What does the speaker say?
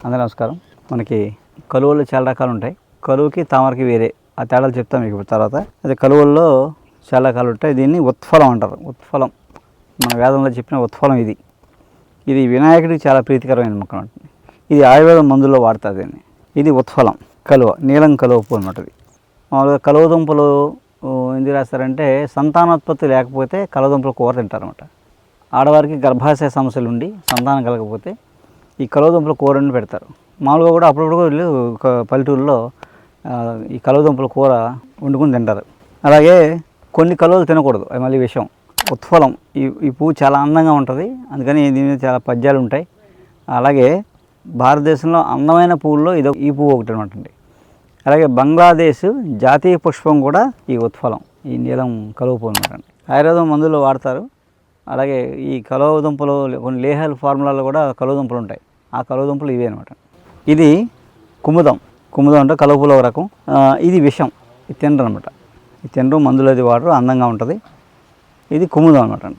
అందరూ నమస్కారం. మనకి కలువల్లో చాలా రకాలు ఉంటాయి. కలువకి తామరకి వేరే ఆ తేడాలు చెప్తాం మీకు తర్వాత. అదే కలువల్లో చాలా రకాలు ఉంటాయి. దీన్ని ఉత్ఫలం అంటారు. ఉత్ఫలం మన వేదంలో చెప్పిన ఉత్ఫలం ఇది. ఇది వినాయకుడికి చాలా ప్రీతికరమైన మొక్క ఉంటుంది. ఇది ఆయుర్వేద మందుల్లో వాడతారు దీన్ని. ఇది ఉత్ఫలం కలువ, నీలం కలువ పువ్వు అనమాట. ఇది మామూలుగా కలువ దుంపలు ఎందుకు రాస్తారంటే సంతానోత్పత్తి లేకపోతే కలువ దుంపలు కూర తింటారనమాట. ఆడవారికి గర్భాశయ సమస్యలు ఉండి సంతానం కలగకపోతే ఈ కలువదుంపల కూరని పెడతారు. మామూలుగా కూడా అప్పుడప్పుడు వీళ్ళు పల్లెటూరులో ఈ కలువదుంపల కూర వండుకుని తింటారు. అలాగే కొన్ని కలువలు తినకూడదు, అది మళ్ళీ విషయం. ఉత్ఫలం ఈ పువ్వు చాలా అందంగా ఉంటుంది, అందుకని దీని మీద చాలా పద్యాలు ఉంటాయి. అలాగే భారతదేశంలో అందమైన పువ్వుల్లో ఈ పువ్వు ఒకటి అనమాట. అలాగే బంగ్లాదేశ్ జాతీయ పుష్పం కూడా ఈ ఉత్ఫలం, ఈ నీలం కలువ పువ్వు అనమాట. ఆయుర్వేదం మందుల్లో వాడతారు. అలాగే ఈ కలువ దుంపలు కొన్ని లేహల్ ఫార్ములాలో కూడా కలువ దుంపలు ఉంటాయి. ఆ కలువ దుంపలు ఇవే అనమాట. ఇది కుముదం అంటే కలువ పువ్వులో ఒక రకం. ఇది విషం, ఇది తినరు అనమాట. ఇది తినరు, మందులు అది వాడరు, అందంగా ఉంటుంది. ఇది కుముదం అనమాట. అంటే